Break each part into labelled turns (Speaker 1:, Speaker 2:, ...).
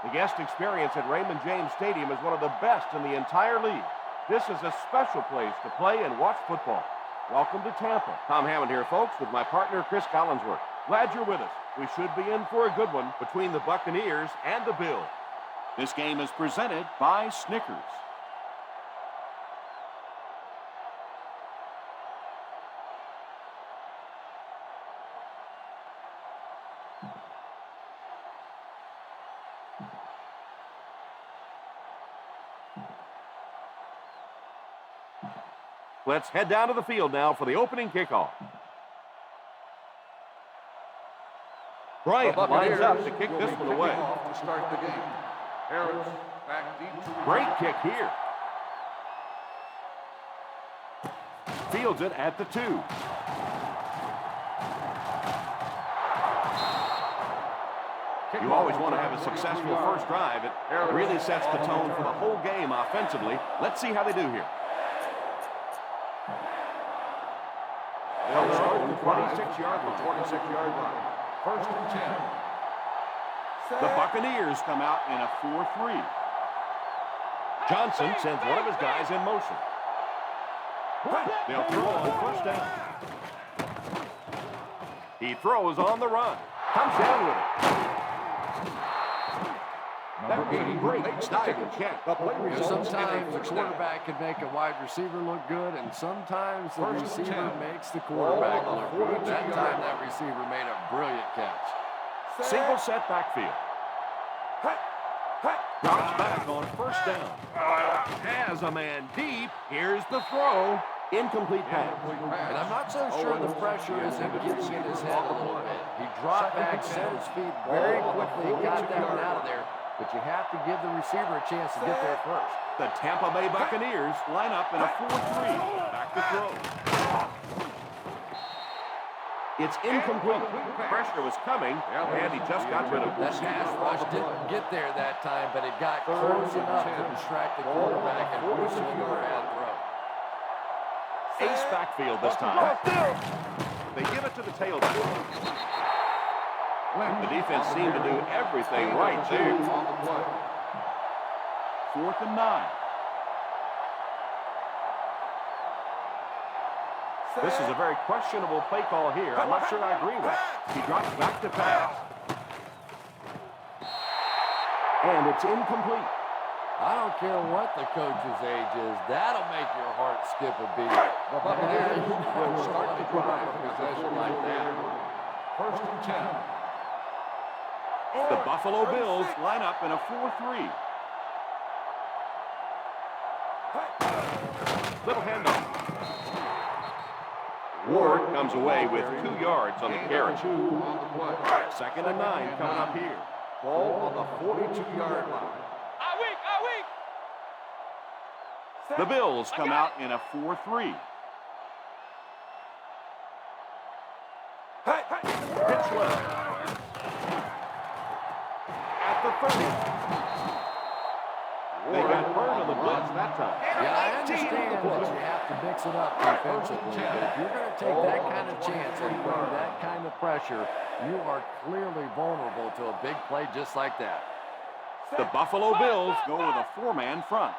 Speaker 1: The guest experience at Raymond James Stadium is one of the best in the entire league. This is a special place to play and watch football. Welcome to Tampa. Tom Hammond here, folks, with my partner, Chris Collinsworth. Glad you're with us. We should be in for a good one between the Buccaneers and the Bills.
Speaker 2: This game is presented by Snickers.
Speaker 1: Let's head down to the field now for the opening kickoff. Bryant lines up to kick this one away.
Speaker 3: To start the game. Harris back deep to
Speaker 1: Great kick here. Fields it at the 2. You always want to have a successful first drive. It really sets the tone for the whole game offensively. Let's see how they do here. They'll start the 26-yard line.
Speaker 3: 26-yard line. First and 10.
Speaker 1: The Buccaneers come out in a 4-3. Johnson sends one of his guys in motion. They'll throw on first down. He throws on the run. Comes down with it. That would be a great diving catch.
Speaker 4: Sometimes the quarterback can make a wide receiver look good, and sometimes the receiver makes the quarterback look good. That time that receiver made a brilliant catch.
Speaker 1: Single set backfield. Drops back on first down. Has a man deep. Here's the throw. Incomplete pass.
Speaker 4: And I'm not so sure the pressure is him getting in his head a little bit. He dropped back, set his feet very quickly, got that one out of there. But you have to give the receiver a chance to get there first.
Speaker 1: The Tampa Bay Buccaneers line up in a 4-3. Back to throw. It's incomplete. Pressure was coming, and he just got rid of it.
Speaker 4: That pass rush didn't get there that time, but it got close enough to distract the quarterback and push him into a bad throw.
Speaker 1: Ace backfield this time. They give it to the tailback. The defense seemed to do everything right there.
Speaker 2: 4th and 9.
Speaker 1: This is a very questionable play call here. I'm not sure I agree with it. He drops back to pass. And it's incomplete.
Speaker 4: I don't care what the coach's age is. That'll make your heart skip a beat. The Buccaneers will start to drive a possession like that.
Speaker 3: First and 10.
Speaker 1: The Buffalo Bills line up in a 4-3. Little handoff. Ward comes away with 2 yards on the carry.
Speaker 3: 2 on the play.
Speaker 1: 2nd and 9 coming up here.
Speaker 3: Ball on the 42-yard line.
Speaker 1: The Bills come out in a 4-3. Pitch left. At the 30. They got burned on the blitz that time.
Speaker 4: Yeah, I understand that you have to mix it up defensively, but if you're going to take that kind of chance and bring that kind of pressure, you are clearly vulnerable to a big play just like that.
Speaker 1: The Buffalo Bills go with a 4-man front.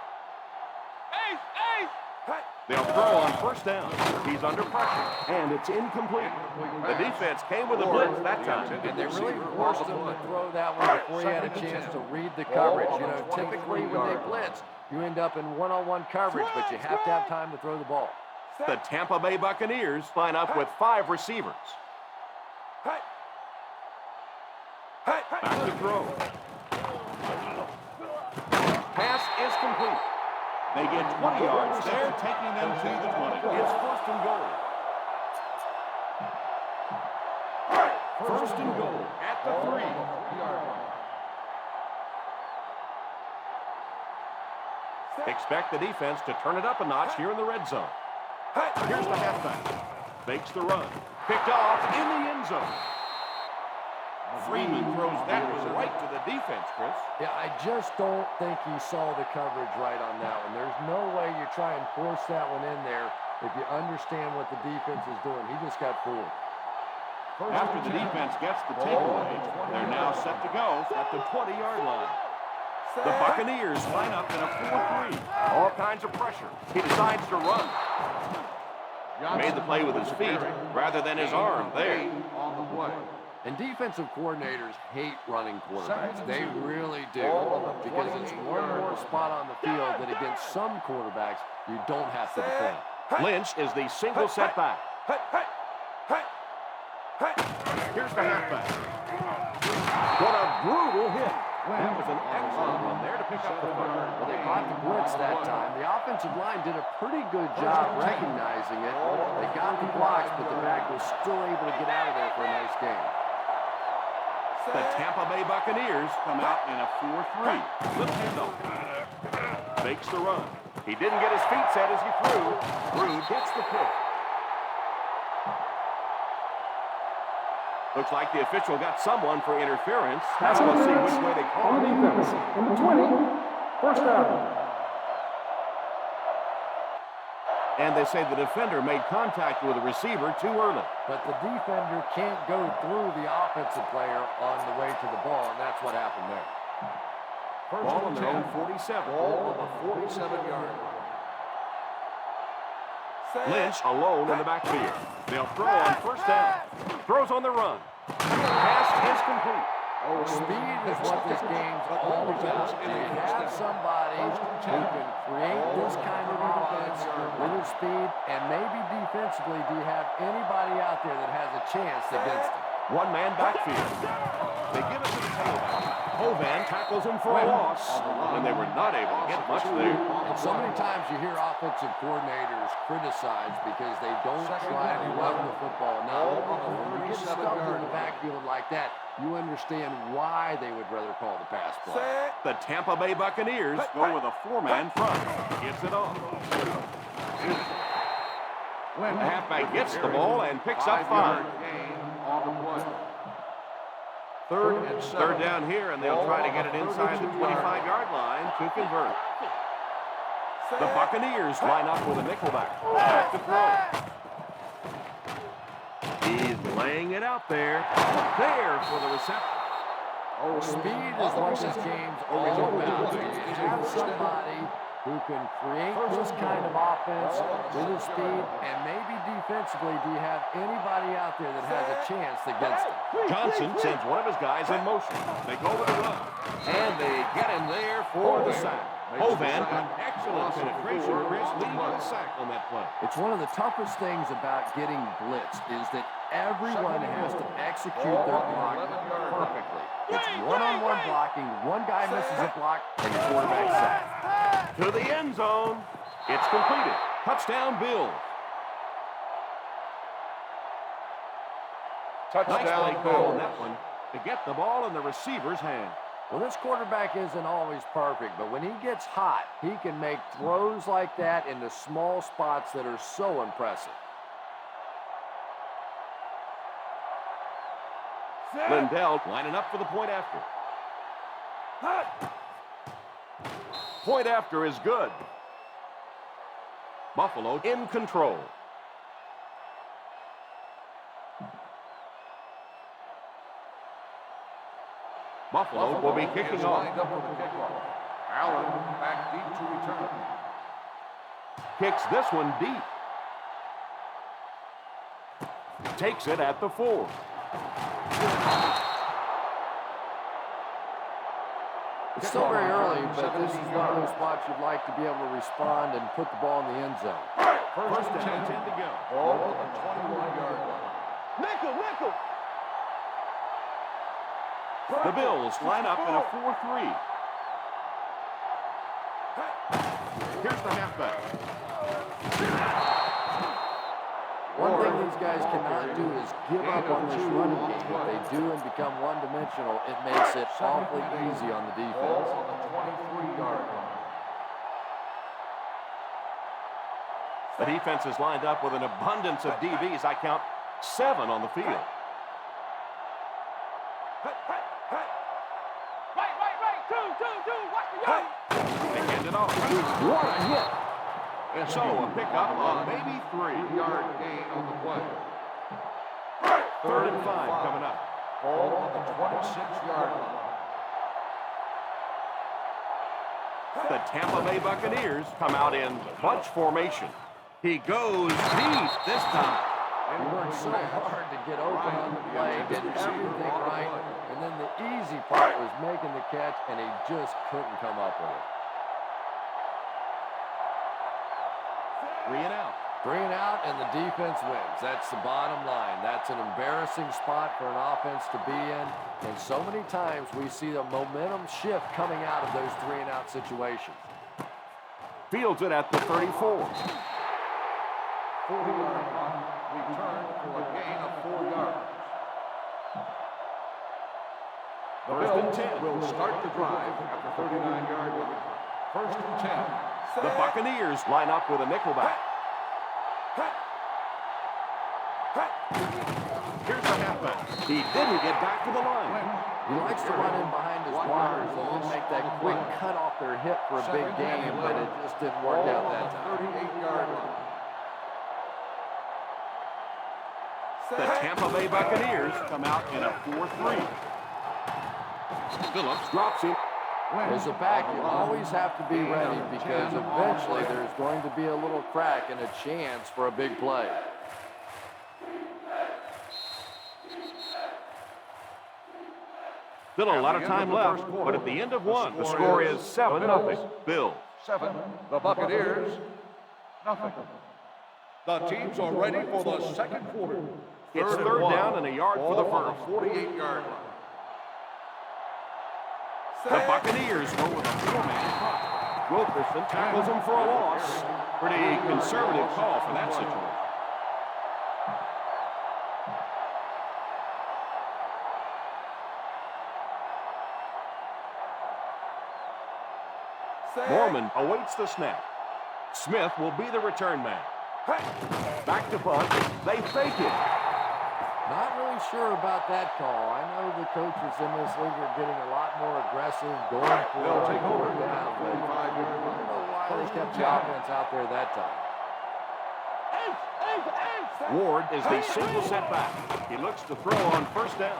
Speaker 1: They'll throw on first down. He's under pressure, and it's incomplete. The defense came with a blitz that time.
Speaker 4: And they really forced him to throw that one before he had a chance to read the coverage. You know, typically when they blitz, you end up in one-on-one coverage, but you have to have time to throw the ball.
Speaker 1: The Tampa Bay Buccaneers line up with 5 receivers. Back to throw. Pass is complete. They get 20 yards there, taking them to the 20. It's 1st and goal. 1st and goal at the 3. Expect the defense to turn it up a notch here in the red zone. Here's the halfback. Fakes the run. Picked off in the end zone. Freeman throws that one right to the defense, Chris.
Speaker 4: Yeah, I just don't think he saw the coverage right on that one. There's no way you try and force that one in there if you understand what the defense is doing. He just got fooled.
Speaker 1: After the defense gets the takeaway, they're now set to go at the 20-yard line.
Speaker 2: The Buccaneers line up in a 4-3.
Speaker 1: All kinds of pressure. He decides to run. Made the play with his feet rather than his arm there.
Speaker 3: On the play.
Speaker 4: And defensive coordinators hate running quarterbacks. They really do. Because it's one more spot on the field that against some quarterbacks, you don't have to defend.
Speaker 1: Lynch is the single setback. Here's the halfback. What a brutal hit. That was an excellent one there to pick up the first.
Speaker 4: Well, they caught the blitz that time. The offensive line did a pretty good job recognizing it. They got the blocks, but the back was still able to get out of there for a nice game.
Speaker 1: The Tampa Bay Buccaneers
Speaker 2: Come out in a 4-3.
Speaker 1: flip handoff. Makes the run. He didn't get his feet set as he threw. Rude gets the pick. Looks like the official got someone for interference. Now let's see which way they call it.
Speaker 5: Defense. Number 20, first down.
Speaker 1: And they say the defender made contact with the receiver too early.
Speaker 4: But the defender can't go through the offensive player on the way to the ball, and that's what happened there.
Speaker 1: Ball on their own 47.
Speaker 3: Ball on the 47-yard line.
Speaker 1: Lynch alone in the backfield. They'll throw on first down. Throws on the run. Pass is complete.
Speaker 4: Speed is what this game's all about. You have somebody who can create this kind of offense with his speed, and maybe defensively, do you have anybody out there that has a chance against him?
Speaker 1: One-man backfield. They give it to the tailback. Hovan tackles him for a loss, and they were not able to get much there.
Speaker 4: And so many times you hear offensive coordinators criticized because they don't try to run the football enough. When you get stuck in the backfield like that, you understand why they would rather call the pass play.
Speaker 1: The Tampa Bay Buccaneers
Speaker 2: Go with a 4-man front.
Speaker 1: gets it off. The halfback gets the ball and picks up 5.
Speaker 3: Gain on the play.
Speaker 1: Third down here, and they'll try to get it inside the 25-yard line to convert. The Buccaneers line up with a nickelback. Back to throw. He's laying it out there. There for the reception.
Speaker 4: Speed is what this game's all about. You have somebody who can create this kind of offense with his speed, and maybe defensively, do you have anybody out there that has a chance against him?
Speaker 1: Johnson sends one of his guys in motion. They go with a run, and they get him there for the sack. Hovan, an excellent penetration, Chris, leading the sack on that play.
Speaker 4: It's one of the toughest things about getting blitzed is that everyone has to execute their block perfectly. It's one-on-one blocking. One guy misses a block, and the quarterback sacked.
Speaker 1: To the end zone. It's completed. Touchdown, Bills. Nicely called on that one to get the ball in the receiver's hand.
Speaker 4: Well, this quarterback isn't always perfect, but when he gets hot, he can make throws like that into small spots that are so impressive.
Speaker 1: Lindell lining up for the point after. Point after is good. Buffalo in control. Buffalo will be kicking off.
Speaker 3: Lined up for the kickoff. Allen back deep to return.
Speaker 1: Kicks this one deep. Takes it at the 4.
Speaker 4: It's still very early, but this is one of those spots you'd like to be able to respond and put the ball in the end zone.
Speaker 1: First and 10 to go.
Speaker 3: Ball on the 21-yard line.
Speaker 1: Nickel. The Bills line up in a 4-3. Here's the halfback.
Speaker 4: One thing these guys cannot do is give up on this running game. If they do and become one-dimensional, it makes it awfully easy on the defense.
Speaker 3: Ball on the 23-yard line.
Speaker 1: The defense is lined up with an abundance of DBs. I count 7 on the field. They hand it off. What a hit. And so a pickup on maybe
Speaker 3: 3-yard gain on the play.
Speaker 1: 3rd and 5 coming up.
Speaker 3: Ball on the 26-yard line.
Speaker 1: The Tampa Bay Buccaneers come out in bunch formation. He goes deep this time.
Speaker 4: He worked so hard to get open on the play, did everything right, and then the easy part was making the catch, and he just couldn't come up with it.
Speaker 2: 3 and out.
Speaker 4: 3 and out, and the defense wins. That's the bottom line. That's an embarrassing spot for an offense to be in, and so many times we see the momentum shift coming out of those 3 and out situations.
Speaker 1: Fields it at the 34.
Speaker 3: 40-yard line. Return for a gain of 4 yards. The Bills will start the drive at the 39-yard line. 1st and 10.
Speaker 1: The Buccaneers line up with a nickelback. Here's the halfback. He didn't get back to the line.
Speaker 4: He likes to run in behind his blockers and then make that quick cut off their hip for a big game, but it just didn't work out that time.
Speaker 3: 38-yard line.
Speaker 1: The Tampa Bay Buccaneers come out in a 4-3. Phillips drops him.
Speaker 4: As a back, you always have to be ready because eventually there's going to be a little crack and a chance for a big play.
Speaker 1: Still a lot of time left, but at the end of one, the score is 7-0. Bills.
Speaker 3: 7. The Buccaneers, nothing. The teams are ready for the second quarter.
Speaker 1: It's third down and a yard for the first.
Speaker 3: 48-yard line.
Speaker 1: The Buccaneers go with a 4-man front. Wilkerson tackles him for a loss. Pretty conservative call for that situation. Mormon awaits the snap. Smith will be the return man. Back to punt. They fake it.
Speaker 4: Not really sure about that call. I know the coaches in this league are getting a lot more aggressive, going for it,
Speaker 3: Take over
Speaker 4: down, but I don't know why they kept the offense out there that time.
Speaker 1: Ward is the single setback. He looks to throw on first down.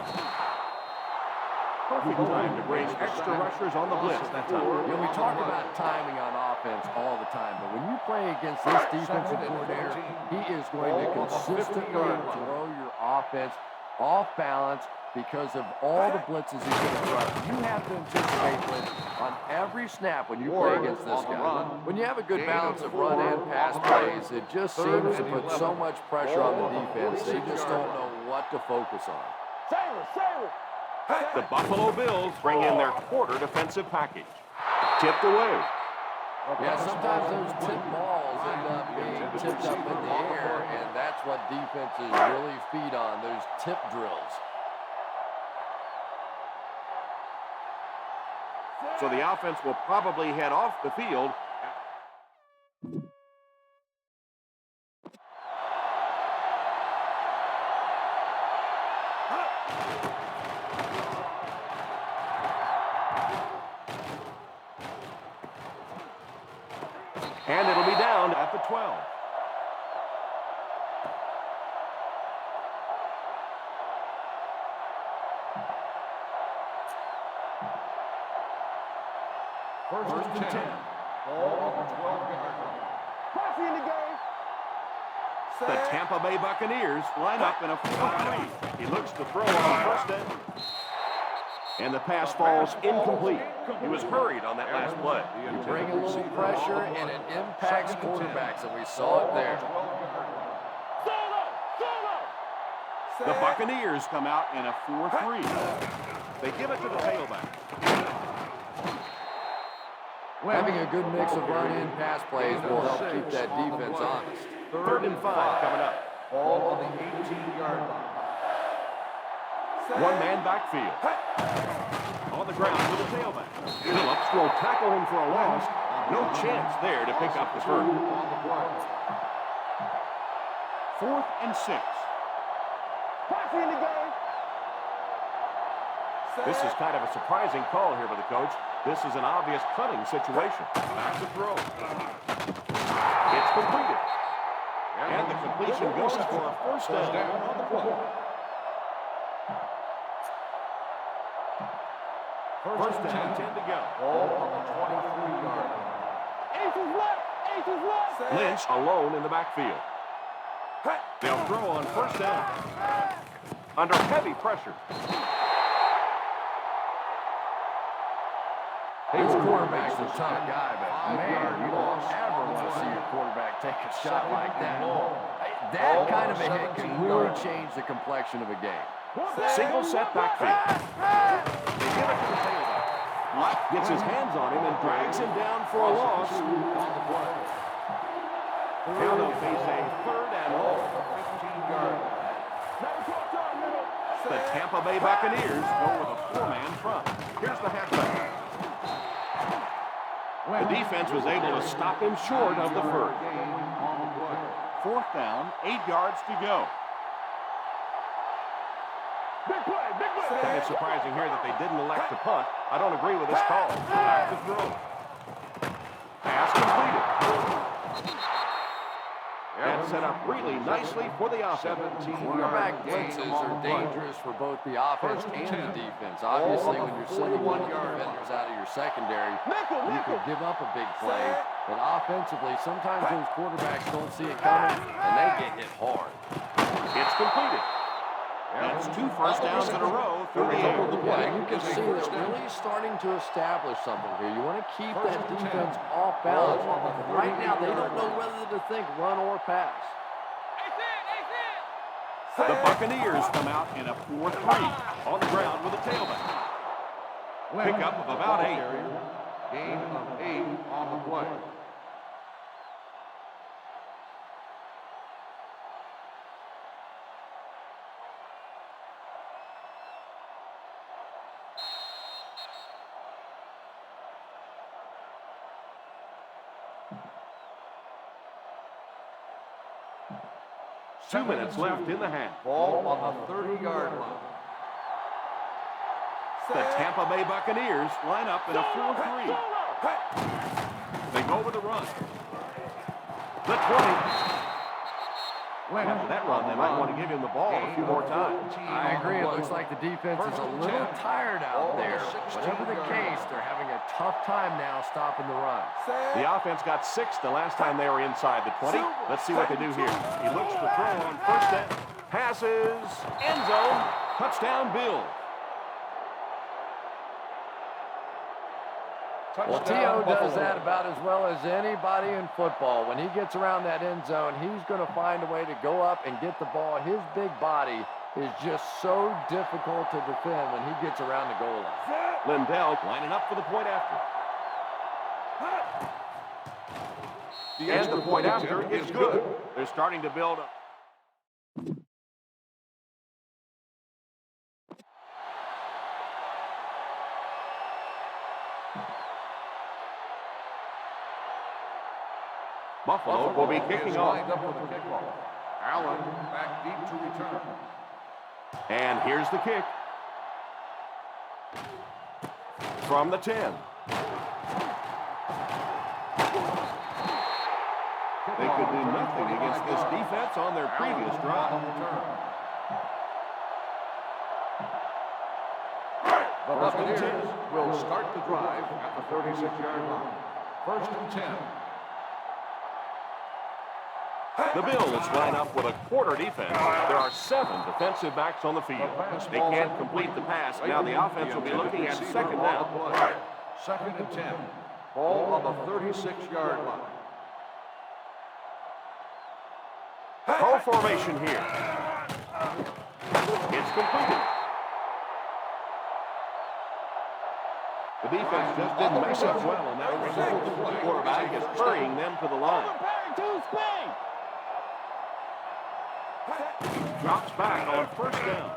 Speaker 1: Perfect time to bring extra rushers on the blitz that time.
Speaker 4: You know, we talk about timing on offense all the time, but when you play against this defensive coordinator, he is going to consistently throw your offense off balance because of all the blitzes he's going to throw. You have to anticipate when, on every snap when you play against this guy. When you have a good balance of run and pass plays, it just seems to put so much pressure on the defense. They just don't know what to focus on.
Speaker 1: The Buffalo Bills bring in their quarter defensive package. Tipped away.
Speaker 4: Yeah, sometimes those tipped balls end up being tipped up in the air, and that's what defenses really feed on, those tip drills.
Speaker 1: So the offense will probably head off the field. And it'll be down at the 12.
Speaker 3: First and 10. Ball on the 12-yard line.
Speaker 5: Coffee in the game.
Speaker 1: The Tampa Bay Buccaneers line up in a 4-3. He looks to throw on first down. And the pass falls incomplete. He was hurried on that last play.
Speaker 4: You bring a little pressure, and it impacts quarterbacks, and we saw it there.
Speaker 1: The Buccaneers come out in a 4-3. They give it to the tailback.
Speaker 4: Having a good mix of run and pass plays will help keep that defense honest.
Speaker 1: 3rd and 5 coming up.
Speaker 3: Ball on the 18-yard line.
Speaker 1: One-man backfield. On the ground with the tailback. Phillips will tackle him for a loss. No chance there to pick up the first. 4th and 6.
Speaker 5: Coffee in the game.
Speaker 1: This is kind of a surprising call here by the coach. This is an obvious cutting situation. Back to throw. It's completed. And the completion goes for a first down on the play. First down, 10 to go.
Speaker 4: Ball on the 23-yard line.
Speaker 5: Aces left. Aces left.
Speaker 1: Lynch alone in the backfield. They'll throw on first down. Under heavy pressure.
Speaker 4: His quarterback's a tough guy, but man, you don't ever want to see your quarterback take a shot like that. That kind of a hit can really change the complexion of a game.
Speaker 1: Single set backfield. They give it to the tailback. Lott gets his hands on him and drags him down for a loss. Now they'll face a third and long.
Speaker 3: 15-yard line.
Speaker 1: The Tampa Bay Buccaneers go with a four-man front. Here's the halfback. The defense was able to stop him short of the first. Fourth down, 8 yards to go.
Speaker 5: Big play. Big play.
Speaker 1: Kind of surprising here that they didn't elect to punt. I don't agree with this call. Back to throw. Pass completed. And set up really nicely for the offense.
Speaker 4: Quarterback blitzes are dangerous for both the offense and the defense. Obviously, when you're sending one of the defenders out of your secondary, you can give up a big play. But offensively, sometimes those quarterbacks don't see it coming, and they get hit hard.
Speaker 1: It's completed. That's 2 first downs in a row through the air.
Speaker 4: Yeah, you can see they're really starting to establish something here. You want to keep that defense off balance. Right now, they don't know whether to think run or pass.
Speaker 1: The Buccaneers come out in a 4-3 on the ground with a tailback. Pickup of about 8.
Speaker 3: Gain of 8 on the play.
Speaker 1: Two minutes left in the half.
Speaker 4: Ball on the 30-yard line.
Speaker 1: The Tampa Bay Buccaneers line up in a 4-3. They go with the run. The 20. After that run, they might want to give him the ball a few more times.
Speaker 4: I agree. It looks like the defense is a little tired out there. Whatever the case, they're having a tough time now stopping the run.
Speaker 1: The offense got 6 the last time they were inside the 20. Let's see what they do here. He looks to throw on first down. Passes. End zone. Touchdown, Bills.
Speaker 4: Well, T.O. does that about as well as anybody in football. When he gets around that end zone, he's going to find a way to go up and get the ball. His big body is just so difficult to defend when he gets around the goal line.
Speaker 1: Lindell lining up for the point after. The point after is good. They're starting to build up. Buffalo will be kicking off.
Speaker 3: Allen back deep to return.
Speaker 1: And here's the kick. From the 10. They could do nothing against this defense on their previous drive.
Speaker 3: The Buccaneers will start the drive at the 36-yard line. First and 10.
Speaker 1: The Bills line up with a quarter defense. There are 7 defensive backs on the field. They can't complete the pass. Now the offense will be looking at second down.
Speaker 3: Second and 10. Ball on the 36-yard line.
Speaker 1: Pro formation here. It's completed. The defense just didn't mess up well on that result. The quarterback is hurrying them to the line. Drops back on first down.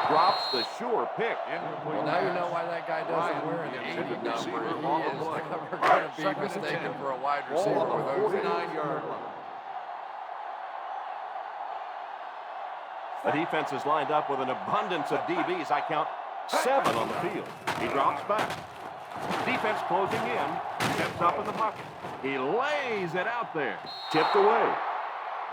Speaker 1: Drops the sure pick.
Speaker 4: Well, now you know why that guy doesn't wear an 80 number. He is never going to be mistaken for a wide receiver.
Speaker 3: Ball on the 49-yard line.
Speaker 1: The defense is lined up with an abundance of DBs. I count 7 on the field. He drops back. Defense closing in. Steps up in the pocket. He lays it out there. Tipped away.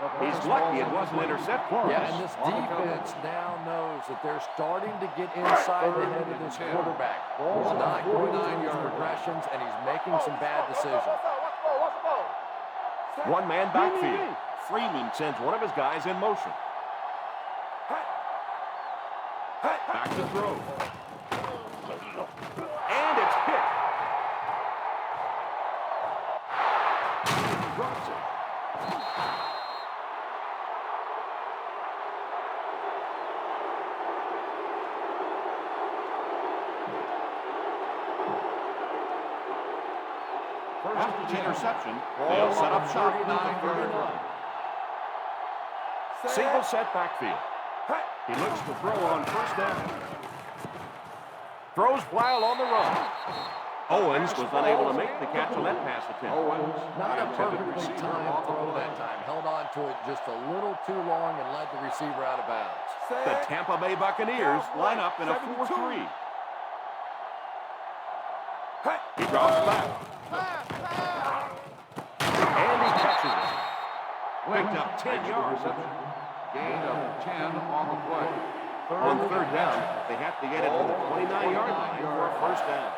Speaker 1: He's lucky it wasn't intercepted.
Speaker 4: Yeah, and this defense now knows that they're starting to get inside the head of this quarterback. He's not going through his progressions, and he's making some bad decisions.
Speaker 1: One-man backfield. Freeman sends one of his guys in motion. Back to throw. And it's hit. Drops it. After the interception, they'll set up shop at the 39. Single set backfield. He looks to throw on first down. Throws while on the run. Owens was unable to make the catch on that pass attempt.
Speaker 4: Not a perfectly timed throw that time. Held on to it just a little too long and led the receiver out of bounds.
Speaker 1: The Tampa Bay Buccaneers line up in a 4-3. He drops back. And he catches it. Picked up 10 yards.
Speaker 3: Gain of 10 on the play.
Speaker 1: On third down, they have to get it to the 29-yard line for a first down.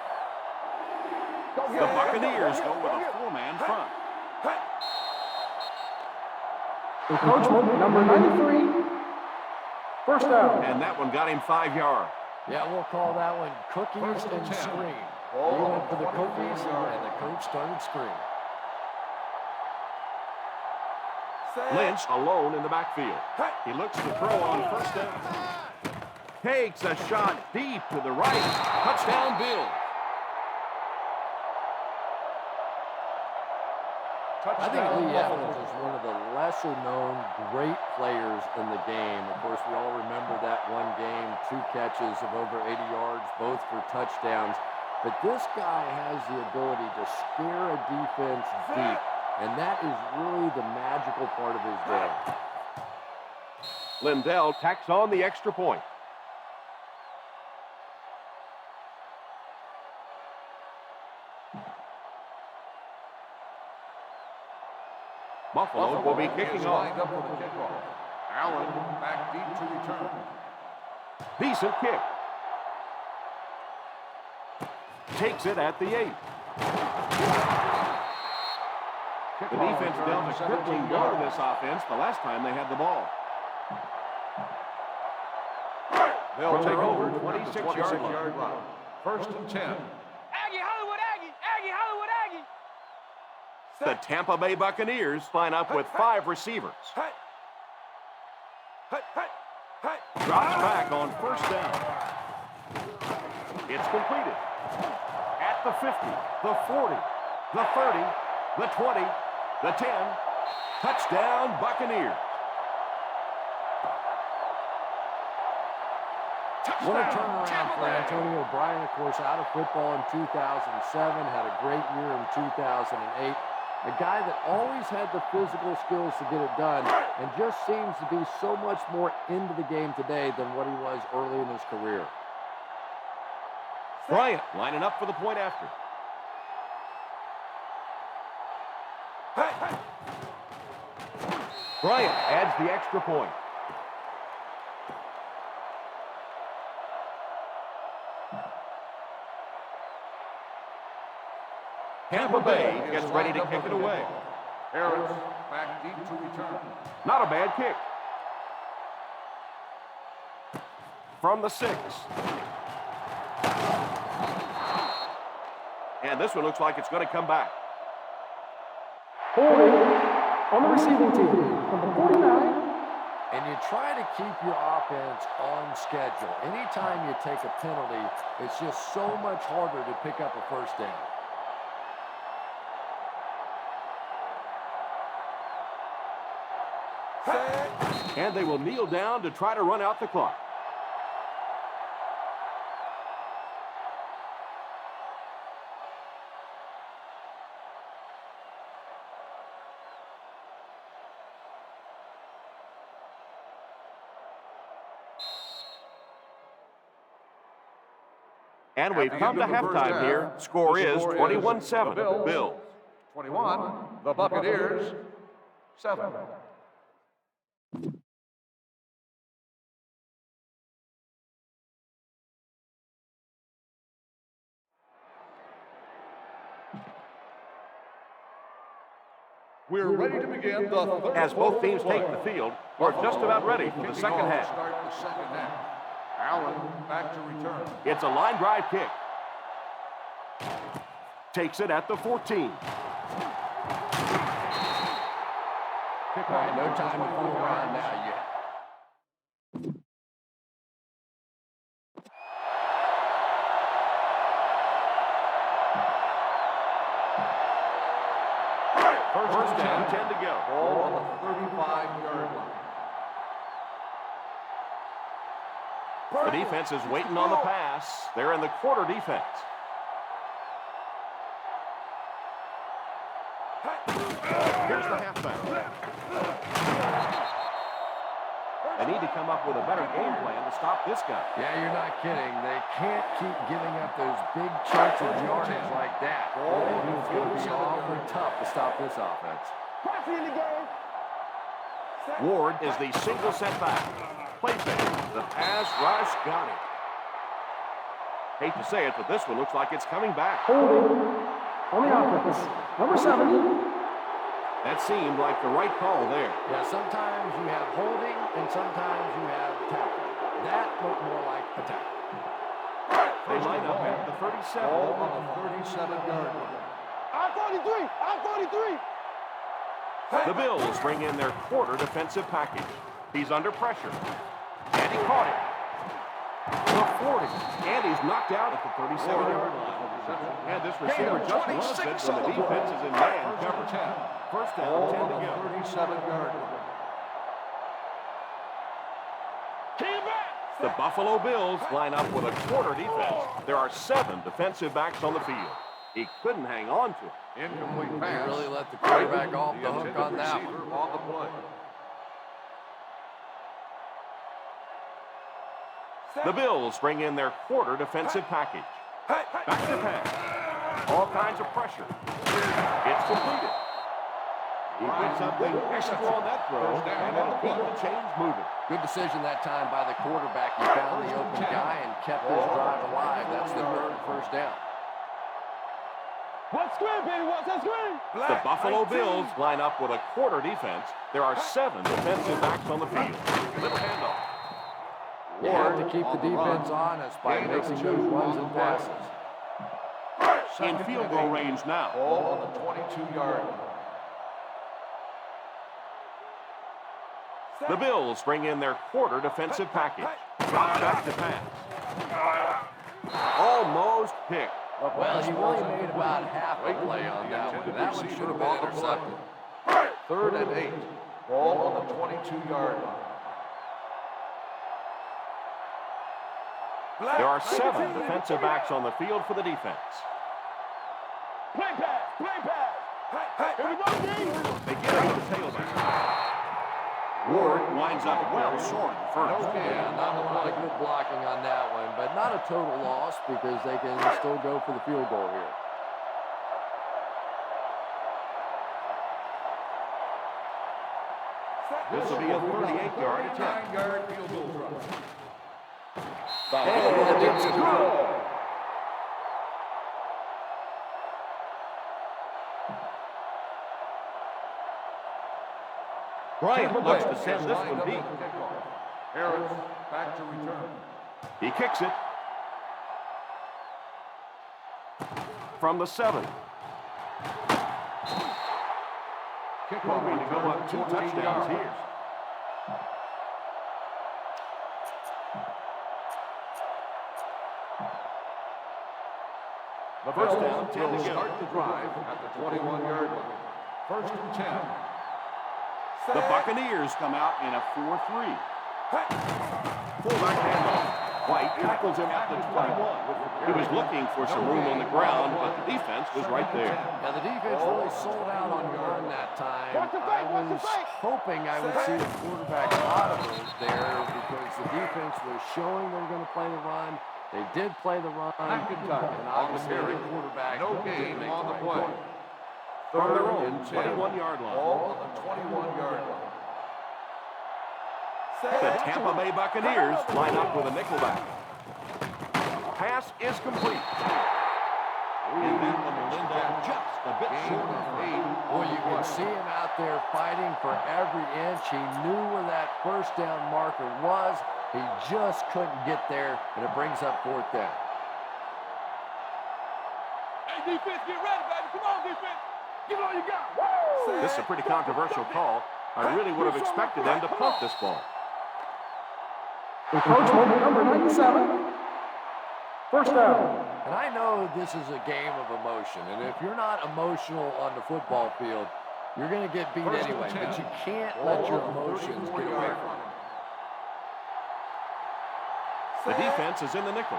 Speaker 1: The Buccaneers go with a four-man front.
Speaker 5: Encroachment number 93. First down.
Speaker 1: And that one got him 5 yards.
Speaker 4: Yeah, we'll call that one cookies and scream. He went for the cookies, and the coach started screaming.
Speaker 1: Lynch alone in the backfield. He looks to throw on first down. Takes a shot deep to the right. Touchdown, Bills.
Speaker 4: I think Lee Evans is one of the lesser-known great players in the game. Of course, we all remember that one game, 2 catches of over 80 yards, both for touchdowns. But this guy has the ability to scare a defense deep, and that is really the magical part of his game.
Speaker 1: Lindell tacks on the extra point. Buffalo will be kicking off.
Speaker 3: Lined up for the kickoff. Allen back deep to return.
Speaker 1: Decent kick. Takes it at the 8. The defense dealt a crippling blow to this offense the last time they had the ball. They'll take over 26-yard line.
Speaker 3: First and 10.
Speaker 5: Aggie, Hollywood Aggie. Aggie, Hollywood Aggie.
Speaker 1: The Tampa Bay Buccaneers line up with 5 receivers. Drops back on first down. It's completed. At the 50, the 40, the 30, the 20, the 10. Touchdown, Buccaneers.
Speaker 4: What a turnaround for Antonio Bryan, of course, out of football in 2007, had a great year in 2008. A guy that always had the physical skills to get it done and just seems to be so much more into the game today than what he was early in his career.
Speaker 1: Bryant lining up for the point after. Bryant adds the extra point. Tampa Bay gets ready to kick it away.
Speaker 3: Harris back deep to return.
Speaker 1: Not a bad kick. From the 6. And this one looks like it's going to come back.
Speaker 5: Holding on the receiving team. Number 49.
Speaker 4: And you try to keep your offense on schedule. Anytime you take a penalty, it's just so much harder to pick up a first down.
Speaker 1: And they will kneel down to try to run out the clock. And we've come to halftime here. Score is 21-7. Bills.
Speaker 3: 21, the Buccaneers, 7. We're ready to begin the third
Speaker 1: As both teams take the field, we're just about ready for the second half.
Speaker 3: Start the second half. Allen back to return.
Speaker 1: It's a line drive kick. Takes it at the 14.
Speaker 4: All right, no time to fool around now yet.
Speaker 1: First down, 10 to go.
Speaker 3: Ball on the 35-yard line.
Speaker 1: The defense is waiting on the pass. They're in the quarter defense. Here's the halfback. They need to come up with a better game plan to stop this guy.
Speaker 4: Yeah, you're not kidding. They can't keep giving up those big chunks of yardage like that. It's going to be awfully tough to stop this offense.
Speaker 1: Ward is the single setback. Play fake. The pass rush got it. Hate to say it, but this one looks like it's coming back.
Speaker 5: Holding on the offense. Number 7.
Speaker 1: That seemed like the right call there.
Speaker 4: Yeah, sometimes you have holding and sometimes you have tackling. That looked more like a tackle.
Speaker 1: They line up at the 37.
Speaker 3: Ball on the 37-yard line.
Speaker 1: The Bills bring in their quarter defensive package. He's under pressure. And he caught it. The 40. And he's knocked out at the 37-yard line. And this receiver just loves it when the defense is in man coverage. First down, 10 to go.
Speaker 3: 37-yard line.
Speaker 1: The Buffalo Bills line up with a quarter defense. There are 7 defensive backs on the field. He couldn't hang on to it.
Speaker 3: Incomplete
Speaker 4: He
Speaker 3: pass.
Speaker 4: really let the quarterback off the hook on that one.
Speaker 3: Receiver on the play.
Speaker 1: The Bills bring in their quarter defensive package. Back to pass. All kinds of pressure. It's completed. He did something extra on that throw, and it'll keep the chains moving.
Speaker 4: Good decision that time by the quarterback. He found the open guy and kept his drive alive. That's the third first down.
Speaker 1: The Buffalo Bills line up with a quarter defense. There are 7 defensive backs on the field. Little handoff.
Speaker 4: You have to keep the defense honest by mixing those runs and passes.
Speaker 1: In field goal range now.
Speaker 3: Ball on the 22-yard line.
Speaker 1: The Bills bring in their quarter defensive package. Back to pass. Almost picked.
Speaker 4: Well, he really made about half a play on that one. That one should have been intercepted.
Speaker 3: 3rd and 8. Ball on the 22-yard line.
Speaker 1: There are 7 defensive backs on the field for the defense. They get it to the tailback. Ward winds up well short first.
Speaker 4: Yeah, not a lot of good blocking on that one, but not a total loss because they can still go for the field goal here.
Speaker 1: This will be a 38-yard attempt.
Speaker 3: 9-yard field goal run.
Speaker 4: And it's good.
Speaker 1: Bryant looks to send this one deep.
Speaker 3: Harris back to return.
Speaker 1: He kicks it. From the 7. Hoping to go up 2 touchdowns here. The first down, 10 to go.
Speaker 3: Start the drive at the 21-yard line. 1st and 10.
Speaker 1: The Buccaneers come out in a 4-3. Fullback handoff. White tackles him at the 21. He was looking for some room on the ground, but the defense was right there.
Speaker 4: Now, the defense really sold out on the run that time. I was hoping I would see the quarterback out of it there because the defense was showing they were going to play the run. They did play the run, and obviously the quarterback
Speaker 3: No
Speaker 4: didn't
Speaker 3: gain
Speaker 4: make
Speaker 3: on
Speaker 4: the
Speaker 3: the
Speaker 4: right
Speaker 3: play.
Speaker 4: play.
Speaker 1: From their
Speaker 3: 3rd
Speaker 1: own
Speaker 3: and 10.
Speaker 1: 21-yard line.
Speaker 3: Ball on the 21-yard line.
Speaker 1: The Tampa Bay Buccaneers line up with a nickelback. Pass is complete. And that one will end up just
Speaker 2: a bit short of 8.
Speaker 4: Well, you can see him out there fighting for every inch. He knew where that first down marker was. He just couldn't get there, and it brings up fourth down.
Speaker 3: Hey, defense, get ready, baby. Come on, defense. Give it all you got.
Speaker 1: This is a pretty controversial call. I really would have expected them to punt this ball.
Speaker 5: Encroachment number 97. First down.
Speaker 4: And I know this is a game of emotion, and if you're not emotional on the football field, you're going to get beat anyway, but you can't let your emotions get away from you.
Speaker 1: The defense is in the nickel.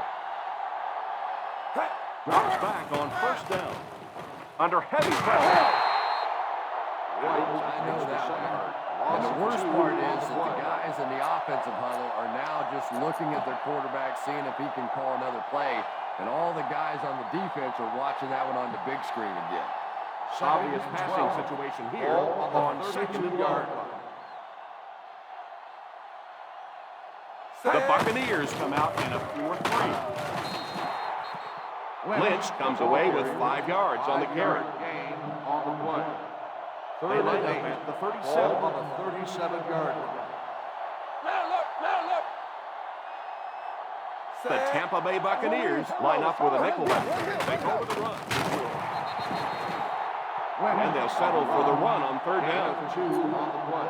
Speaker 1: Drops back on first down. Under heavy pressure.
Speaker 4: I know that one hurt. And the worst part is that the guys in the offensive huddle are now just looking at their quarterback, seeing if he can call another play, and all the guys on the defense are watching that one on the big screen again.
Speaker 1: Obvious passing situation here on second and yard. The Buccaneers come out in a 4-3. Lynch comes away with 5 yards on the carry.
Speaker 3: Gain on the play.
Speaker 1: They line up at the 37.
Speaker 3: On the 37-yard line.
Speaker 1: The Tampa Bay Buccaneers line up with a nickel back. Take over the run. And they'll settle for the run on third down.
Speaker 3: 2 on the play.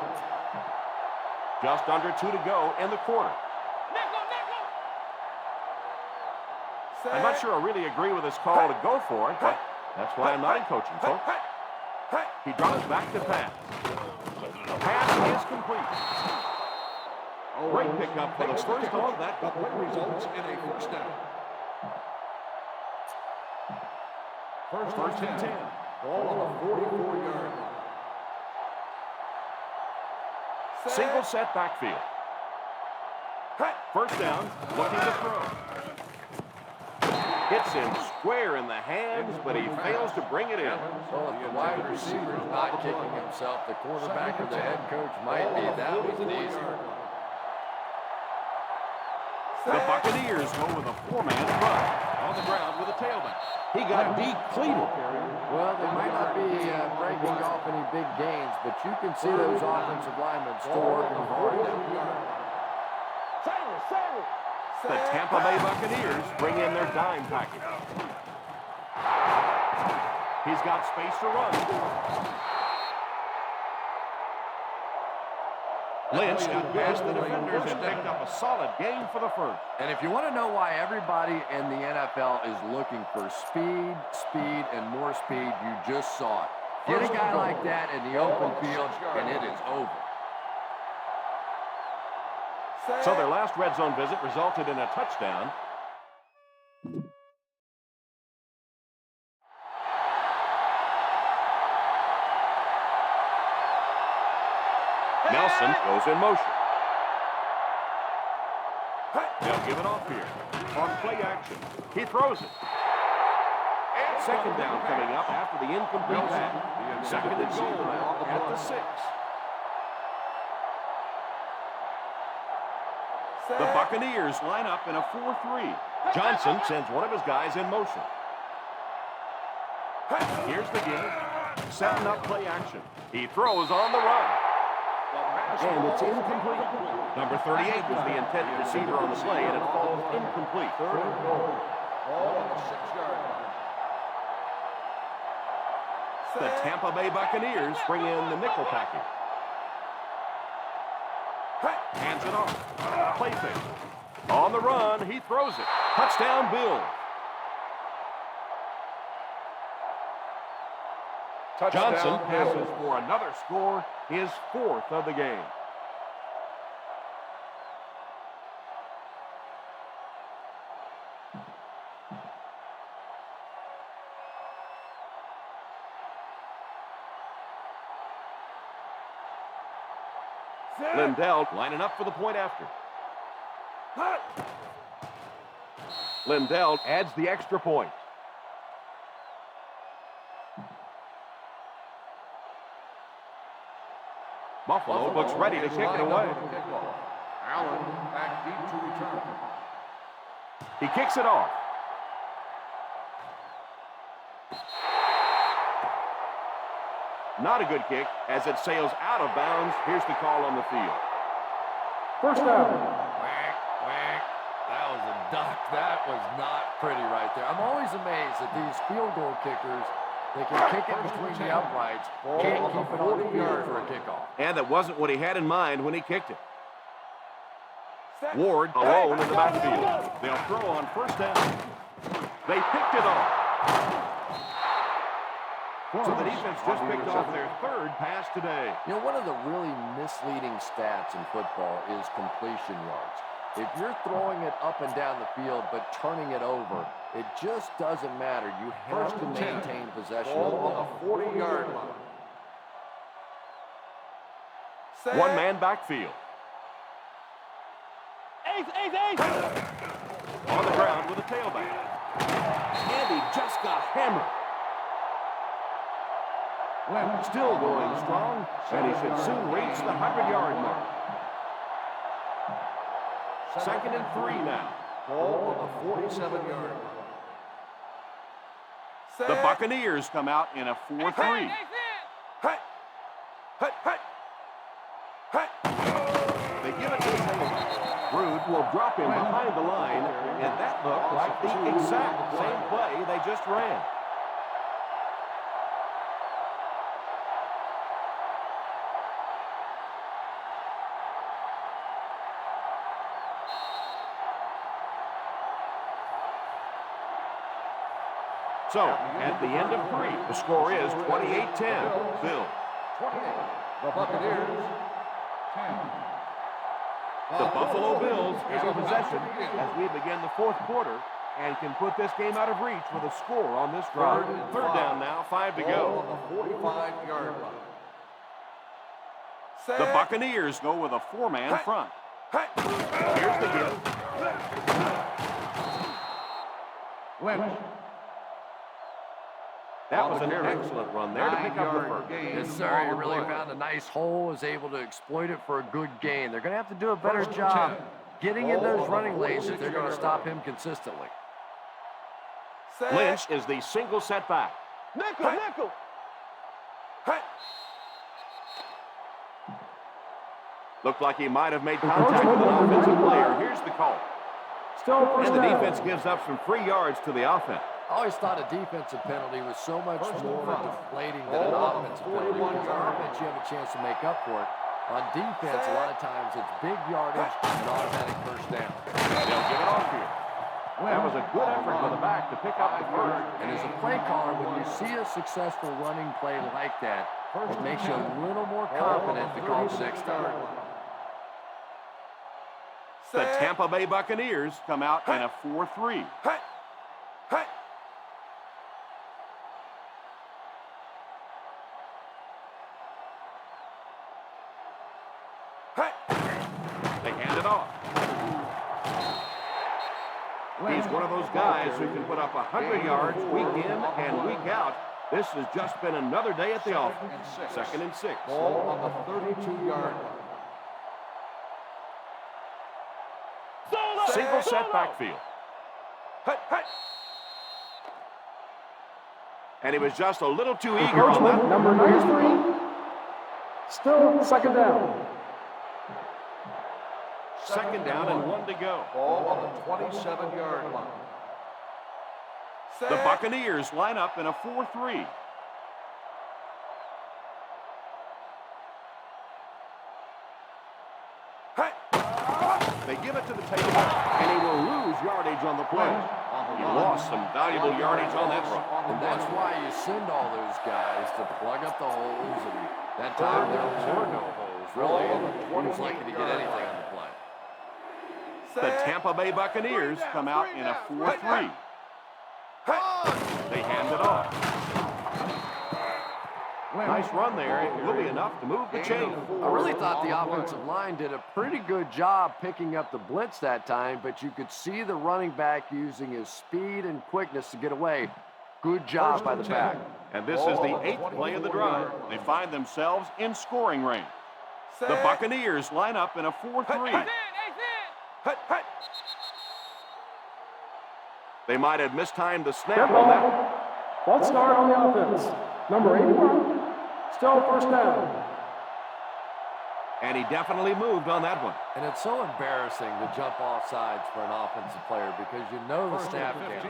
Speaker 1: Just under 2 to go in the quarter. I'm not sure I really agree with this call to go for it, but that's why I'm not in coaching, folks. He drops back to pass. The pass is complete. Great pickup for the first on that.
Speaker 3: But what results in a first down? First and 10. Ball on the 44-yard line.
Speaker 1: Single set backfield. First down, looking to throw. Hits him square in the hands, but he fails to bring it in.
Speaker 4: Well, if the wide receiver is not kicking himself, the quarterback or the head coach might be. That was an easy one.
Speaker 1: The Buccaneers go with a 4-man front. On the ground with a tailback. He got depleted.
Speaker 4: Well, they might not be breaking off any big gains, but you can see those offensive linemen still working hard down there.
Speaker 1: The Tampa Bay Buccaneers bring in their dime package. He's got space to run. Lynch got past the defenders and picked up a solid gain for the first.
Speaker 4: And if you want to know why everybody in the NFL is looking for speed, and more speed, you just saw it. Get a guy like that in the open field, and it is over.
Speaker 1: So their last red zone visit resulted in a touchdown. Nelson goes in motion. They'll give it off here. On play action. He throws it. Second down coming up after the incomplete pass. Second and goal now at the 6. The Buccaneers line up in a 4-3. Johnson sends one of his guys in motion. Here's the game. Setting up play action. He throws on the run. And it's incomplete. Number 38 was the intended receiver on the play, and it falls incomplete.
Speaker 3: Third and goal. Ball on the 6-yard line.
Speaker 1: The Tampa Bay Buccaneers bring in the nickel package. Hands it off. Play fake. On the run, he throws it. Touchdown, Bills. Johnson passes for another score, his 4th of the game. Lindell lining up for the point after. Lindell adds the extra point. Buffalo looks ready to kick it away.
Speaker 3: Allen back deep to return.
Speaker 1: He kicks it off. Not a good kick as it sails out of bounds. Here's the call on the field.
Speaker 5: First down.
Speaker 4: Whack, whack. That was a duck. That was not pretty right there. I'm always amazed that these field goal kickers, they can kick it between the uprights, can't keep it on the field for a kickoff.
Speaker 1: And that wasn't what he had in mind when he kicked it. Ward alone in the backfield. They'll throw on first down. They picked it off. So the defense just picked off their third pass today.
Speaker 4: You know, one of the really misleading stats in football is completion yards. If you're throwing it up and down the field but turning it over, it just doesn't matter. You have to maintain possession of the ball.
Speaker 3: On the 40-yard line.
Speaker 1: One-man backfield. On the ground with a tailback. And he just got hammered. Still going strong, and he should soon reach the 100-yard mark. 2nd and 3 now.
Speaker 3: Ball on the 47-yard line.
Speaker 1: The Buccaneers come out in a 4-3. They give it to the tailback. Rude will drop him behind the line, and that looked like the exact same play they just ran. So, at the end of 3, the score is 28-10. Bill.
Speaker 3: 28. The Buccaneers. 10.
Speaker 1: The Buffalo Bills have possession as we begin the 4th quarter and can put this game out of reach with a score on this drive. Third down now, 5 to go.
Speaker 3: On the 45-yard line.
Speaker 1: The Buccaneers go with a 4-man front. Here's the give.
Speaker 3: Lynch.
Speaker 1: That was an excellent run there to pick up the first.
Speaker 4: Yes, sir. He really found a nice hole, was able to exploit it for a good gain. They're going to have to do a better job getting in those running lanes if they're going to stop him consistently.
Speaker 1: Lynch is the single setback.
Speaker 2: Nickel.
Speaker 1: Looked like he might have made contact with an offensive player. Here's the call.
Speaker 5: Still first
Speaker 1: And the
Speaker 5: down.
Speaker 1: defense gives up some free yards to the offense.
Speaker 4: I always thought a defensive penalty was so much more deflating than an offensive penalty. Because on offense, you have a chance to make up for it. On defense, a lot of times it's big yardage and automatic first down.
Speaker 1: They'll get it off here. That was a good effort by the back to pick up the first.
Speaker 4: And as a play caller, when you see a successful running play like that, it makes you a little more confident to call the next time.
Speaker 1: The Tampa Bay Buccaneers come out in a 4-3. They hand it off. He's one of those guys who can put up 100 yards week in and week out. This has just been another day at the office. 2nd and 6.
Speaker 3: Ball on the 32-yard line.
Speaker 1: Single set backfield. And he was just a little too eager on that.
Speaker 5: Number 93. Still 2nd down.
Speaker 1: 2nd down and 1 to go.
Speaker 3: Ball on the 27-yard line.
Speaker 1: The Buccaneers line up in a 4-3. They give it to the tailback, and he will lose yardage on the play. He lost some valuable yardage on that run.
Speaker 4: And that's why you send all those guys to plug up the holes. And that time there were no holes, really. He was lucky to get anything on the play.
Speaker 1: The Tampa Bay Buccaneers come out in a 4-3. They hand it off. Nice run there. It will be enough to move the chain.
Speaker 4: I really thought the offensive line did a pretty good job picking up the blitz that time, but you could see the running back using his speed and quickness to get away. Good job by the back.
Speaker 1: And this is the 8th play of the drive. They find themselves in scoring range. The Buccaneers line up in a 4-3. They might have mistimed the snap on that.
Speaker 5: False start on the offense. Number 81. Still first down.
Speaker 1: And he definitely moved on that one.
Speaker 4: And it's so embarrassing to jump off sides for an offensive player because you know the snap count.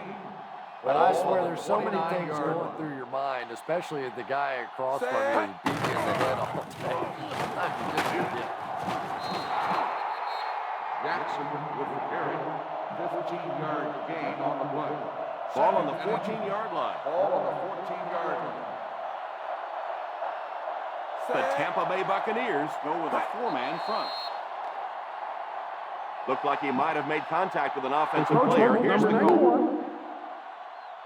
Speaker 4: But I swear there's so many things going through your mind, especially if the guy across from you is beating you in the head all day. Sometimes you just forget.
Speaker 3: Jackson with the carry. 15-yard gain on the play.
Speaker 1: Ball on the 14-yard line.
Speaker 3: Ball on the 14-yard line.
Speaker 1: The Tampa Bay Buccaneers go with a four-man front. Looked like he might have made contact with an offensive player. Here's the goal.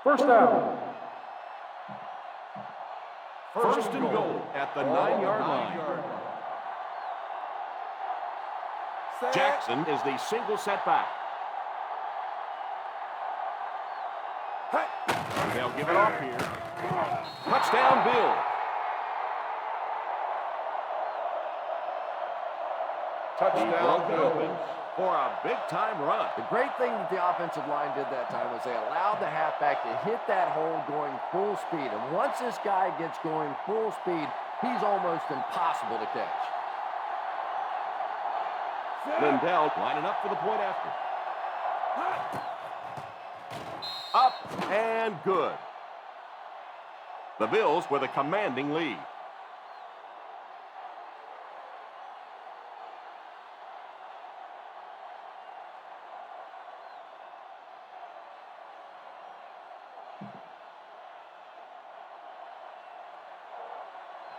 Speaker 5: First down.
Speaker 1: First and goal at the 9-yard line. Jackson is the single setback. They'll give it off here. Touchdown, Bill.
Speaker 3: Touchdown, Bill.
Speaker 1: For a big-time run.
Speaker 4: The great thing that the offensive line did that time was they allowed the halfback to hit that hole going full speed. And once this guy gets going full speed, he's almost impossible to catch.
Speaker 1: Lindell lining up for the point after. Up and good. The Bills with a commanding lead.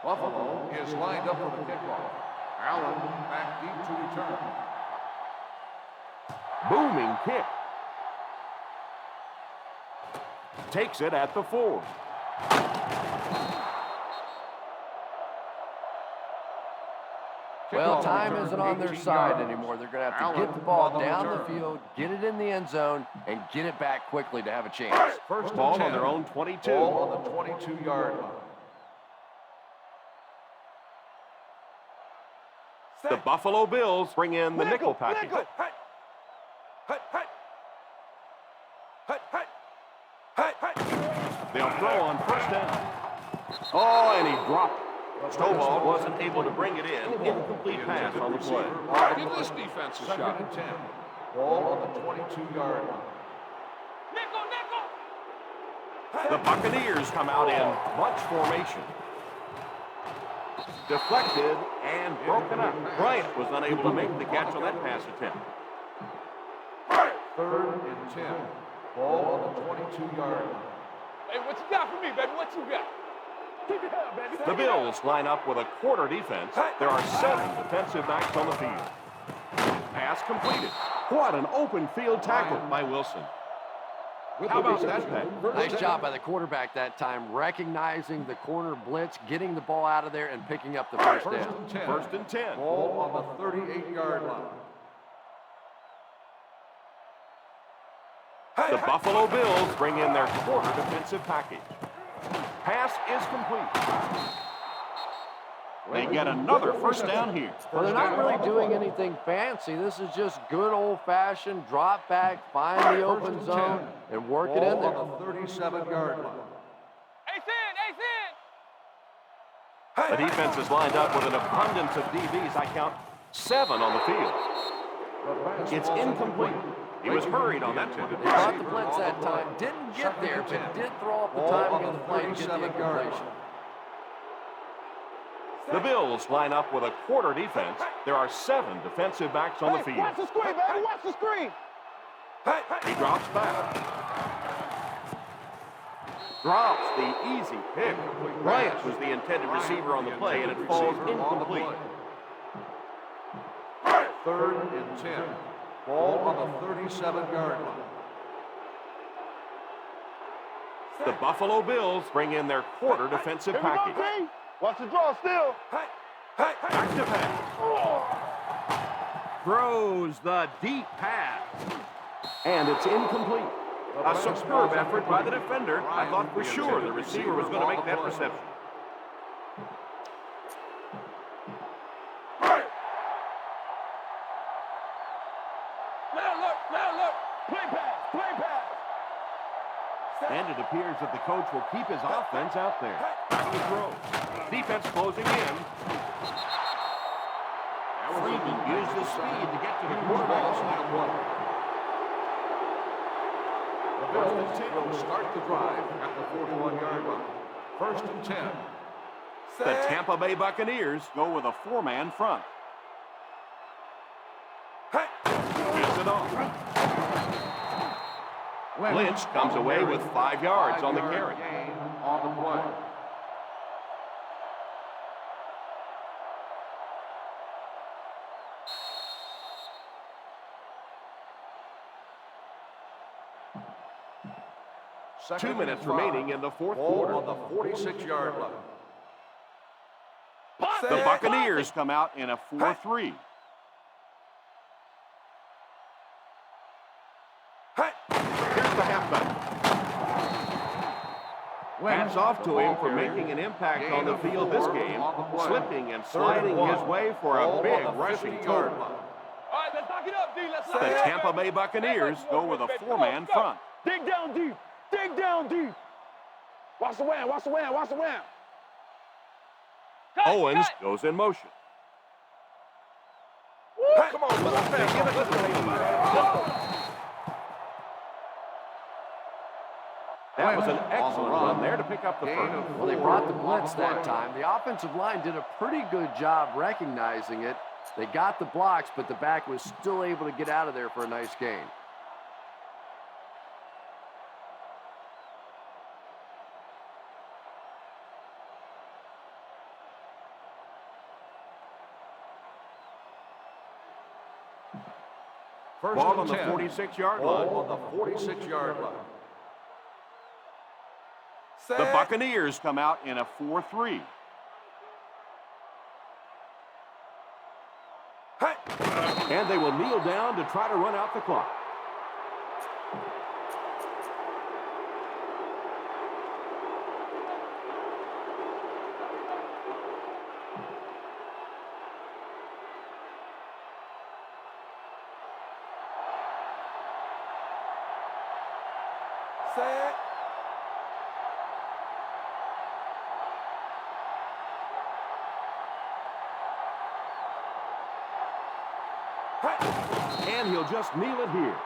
Speaker 3: Buffalo is lined up for the kickoff. Allen back deep to return.
Speaker 1: Booming kick. Takes it at the 4.
Speaker 4: Well, time isn't on their side anymore. They're going to have to get the ball down the field, get it in the end zone, and get it back quickly to have a chance.
Speaker 1: First ball on their own 22.
Speaker 3: Ball on the 22-yard line.
Speaker 1: The Buffalo Bills bring in the nickel package. They'll throw on first down. Oh, and he dropped it. Stovall wasn't able to bring it in. Incomplete pass on the play.
Speaker 3: Give this defense a shot. 2nd and 10. Ball on the 22-yard line.
Speaker 1: The Buccaneers come out in bunch formation. Deflected and broken up. Bryant was unable to make the catch on that pass attempt.
Speaker 3: 3rd and 10. Ball on the 22-yard line.
Speaker 2: Hey, what you got for me, baby? What you got? Keep it up, baby.
Speaker 1: The Bills line up with a quarter defense. There are 7 defensive backs on the field. Pass completed. What an open field tackle by Wilson. How about that pass?
Speaker 4: Nice job by the quarterback that time, recognizing the corner blitz, getting the ball out of there, and picking up the first down.
Speaker 1: First and 10.
Speaker 3: Ball on the 38-yard line.
Speaker 1: The Buffalo Bills bring in their quarter defensive package. Pass is complete. They get another first down here.
Speaker 4: Well, they're not really doing anything fancy. This is just good old-fashioned drop back, find the open zone, and work it in there.
Speaker 3: On the 37-yard line.
Speaker 1: The defense is lined up with an abundance of DBs. I count 7 on the field. It's incomplete. He was hurried on that tip.
Speaker 4: They caught the blitz that time. Didn't get there, but did throw up the timing of the play to get the incompletion.
Speaker 1: The Bills line up with a quarter defense. There are 7 defensive backs on the field.
Speaker 2: Watch the screen, baby. Watch the screen.
Speaker 1: He drops back. Drops the easy pick. Bryant was the intended receiver on the play, and it falls incomplete.
Speaker 3: 3rd and 10. Ball on the 37-yard line.
Speaker 1: The Buffalo Bills bring in their quarter defensive package.
Speaker 2: Watch the draw still.
Speaker 1: Back to pass. Throws the deep pass. And it's incomplete. A superb effort by the defender. I thought for sure the receiver was going to make that reception.
Speaker 2: Now look. Play pass.
Speaker 1: And it appears that the coach will keep his offense out there. Back to throw. Defense closing in. Freeman used the speed to get to the quarterback on that play.
Speaker 3: The Bills will start the drive at the 41-yard line. 1st and 10.
Speaker 1: The Tampa Bay Buccaneers go with a 4-man front. Gets it off. Lynch comes away with 5 yards on the carry.
Speaker 3: Gain on the play.
Speaker 1: Two minutes remaining in the fourth quarter.
Speaker 3: On the 46-yard line.
Speaker 1: The Buccaneers come out in a 4-3. Here's the halfback. Hats off to him for making an impact on the field this game, slipping and sliding his way for a big rushing total.
Speaker 2: All right, let's knock it up, D. Let's
Speaker 1: The Tampa Bay Buccaneers go with a 4-man front.
Speaker 2: Dig down deep. Dig down deep. Watch the wham. Watch the wham. Watch the wham.
Speaker 1: Owens goes in motion.
Speaker 2: Come on, brother. Give it to
Speaker 1: That was an excellent run there to pick up the first.
Speaker 4: Well, they brought the blitz that time. The offensive line did a pretty good job recognizing it. They got the blocks, but the back was still able to get out of there for a nice gain.
Speaker 1: Ball on the 46-yard line.
Speaker 3: On the 46-yard line.
Speaker 1: The Buccaneers come out in a 4-3. And they will kneel down to try to run out the clock. And he'll just kneel it here.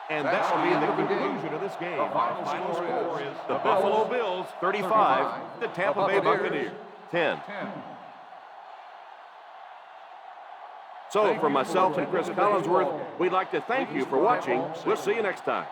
Speaker 1: And that will be the conclusion of this game.
Speaker 3: The final score is
Speaker 1: the Buffalo Bills 35, the Tampa Bay Buccaneers 10. So, for myself and Chris Collinsworth, we'd like to thank you for watching. We'll see you next time.